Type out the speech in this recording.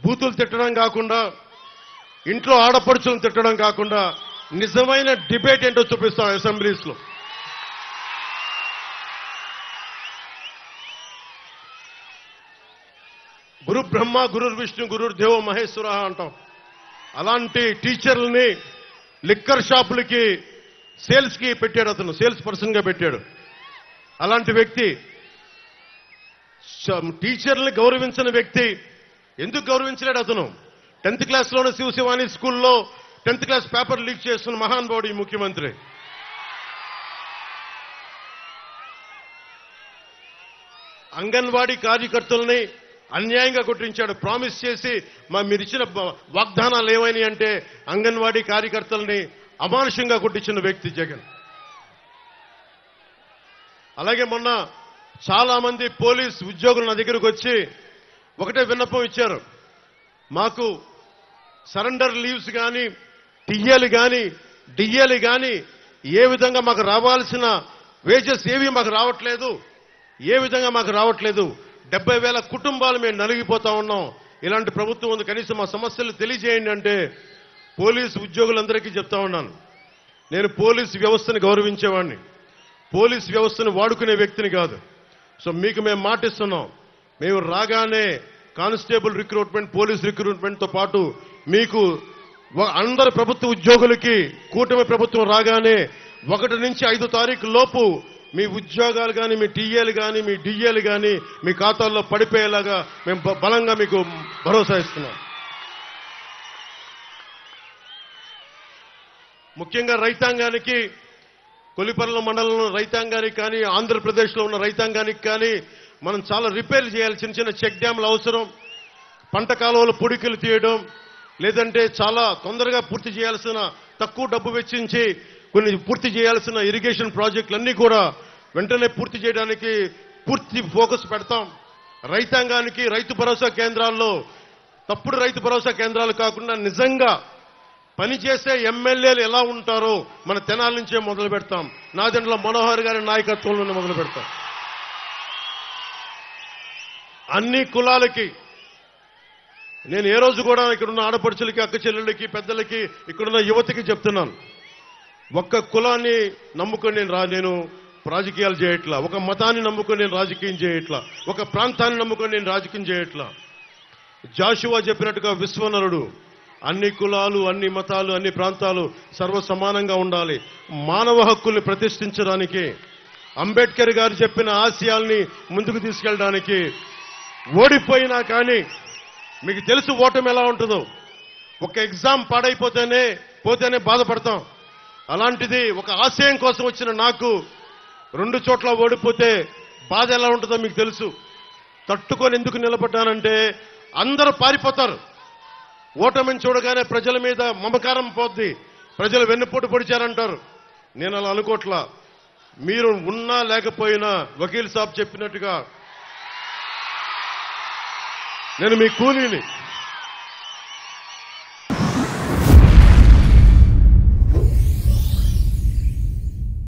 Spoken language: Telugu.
బూతులు తిట్టడం కాకుండా, ఇంట్లో ఆడపడుచులను తిట్టడం కాకుండా నిజమైన డిబేట్ ఏంటో చూపిస్తాం అసెంబ్లీస్ లో. గురు బ్రహ్మ, గురు విష్ణు, గురు దేవో మహేశ్వర అంటాం. అలాంటి టీచర్లని లిక్కర్ షాపులకి సేల్స్ కి పెట్టాడు అతను, సేల్స్ పర్సన్ గా పెట్టాడు. అలాంటి వ్యక్తి టీచర్లని గౌరవించిన వ్యక్తి ఎందుకు గౌరవించలేడు అతను? 10th క్లాస్లోనే శివశివాని స్కూల్లో 10th క్లాస్ పేపర్ లీక్ చేస్తున్న మహానుభావుడు ఈ ముఖ్యమంత్రి. అంగన్వాడీ కార్యకర్తల్ని అన్యాయంగా కొట్టించాడు. ప్రామిస్ చేసి మీరు ఇచ్చిన వాగ్దానాలు ఏమైనాయి అంటే అంగన్వాడీ కార్యకర్తల్ని అమానుషంగా కొట్టించిన వ్యక్తి జగన్. అలాగే మొన్న చాలా మంది పోలీస్ ఉద్యోగులు నా దగ్గరకు వచ్చి ఒకటే విన్నపం ఇచ్చారు. మాకు సరెండర్ లీవ్స్ కానీ, టీఏలు కానీ, డిఏలు కానీ ఏ విధంగా మాకు రావాల్సిన వేజెస్ ఏవి మాకు రావట్లేదు, ఏ విధంగా మాకు రావట్లేదు. 70,000 కుటుంబాలు మేము నలిగిపోతా ఉన్నాం. ఇలాంటి ప్రభుత్వం ఉంది, కనీసం మా సమస్యలు తెలియజేయండి అంటే పోలీసు ఉద్యోగులందరికీ చెప్తా ఉన్నాను, నేను పోలీసు వ్యవస్థను గౌరవించేవాడిని, పోలీసు వ్యవస్థను వాడుకునే వ్యక్తిని కాదు. సో మీకు మేము మాటిస్తున్నాం, మేము రాగానే కానిస్టేబుల్ రిక్రూట్మెంట్, పోలీస్ రిక్రూట్మెంట్తో పాటు మీకు అందరు ప్రభుత్వ ఉద్యోగులకి కూటమి ప్రభుత్వం రాగానే 1 నుంచి 5 తారీఖు లోపు మీ ఉద్యోగాలు కానీ, మీ టీఏలు కానీ, మీ డిఏలు కానీ మీ ఖాతాల్లో పడిపోయేలాగా మేము బలంగా మీకు భరోసా ఇస్తున్నాం. ముఖ్యంగా రైతాంగానికి, కొలిపర్ల మండలంలో రైతాంగానికి కానీ, ఆంధ్రప్రదేశ్లో ఉన్న రైతాంగానికి కానీ మనం చాలా రిపేర్లు చేయాలి. చిన్న చిన్న చెక్ డ్యాంలు అవసరం, పంట కాలువలు పొడికలు తీయడం, లేదంటే చాలా తొందరగా పూర్తి చేయాల్సిన, తక్కువ డబ్బు వెచ్చించి కొన్ని పూర్తి చేయాల్సిన ఇరిగేషన్ ప్రాజెక్టులన్నీ కూడా వెంటనే పూర్తి చేయడానికి పూర్తి ఫోకస్ పెడతాం. రైతాంగానికి రైతు భరోసా కేంద్రాల్లో తప్పుడు రైతు భరోసా కేంద్రాలు కాకుండా నిజంగా పనిచేసే ఎమ్మెల్యేలు ఎలా ఉంటారో మన తెనాల నుంచే మొదలు పెడతాం. నాదెండ్ల మనోహర్ గారి నాయకత్వంలోనే మొదలు పెడతాం. అన్ని కులాలకి నేను ఏ రోజు కూడా ఇక్కడున్న ఆడపడుచులకి, అక్క చెల్లెళ్ళకి, పెద్దలకి, ఇక్కడున్న యువతకి చెప్తున్నాను, ఒక్క కులాన్ని నమ్ముకొని నేను రాజకీయాలు చేయట్లా, ఒక మతాన్ని నమ్ముకొని నేను రాజకీయం చేయట్లా, ఒక ప్రాంతాన్ని నమ్ముకొని నేను రాజకీయం చేయట్లా. జాషువా చెప్పినట్టుగా విశ్వనరుడు, అన్ని కులాలు, అన్ని మతాలు, అన్ని ప్రాంతాలు సర్వ సమానంగా ఉండాలి. మానవ హక్కుల్ని ప్రతిష్ఠించడానికి, అంబేద్కర్ గారు చెప్పిన ఆశయాల్ని ముందుకు తీసుకెళ్ళడానికి, ఓడిపోయినా కానీ మీకు తెలుసు ఓటమి ఎలా ఉంటుందో. ఒక ఎగ్జామ్ పోతేనే బాధపడతాం. అలాంటిది ఒక ఆశయం కోసం వచ్చిన నాకు 2 చోట్ల ఓడిపోతే బాధ ఎలా ఉంటుందో మీకు తెలుసు. తట్టుకొని ఎందుకు నిలబడ్డానంటే అందరూ పారిపోతారు. ఓటమిని చూడగానే ప్రజల మీద మమకారం పోద్ది, ప్రజలు వెన్నుపోటు పొడిచారంటారు. నేను అలా అనుకోట్లా. మీరు ఉన్నా లేకపోయినా వకీల్ సాబ్ చెప్పినట్టుగా నేను మీ కూలీని.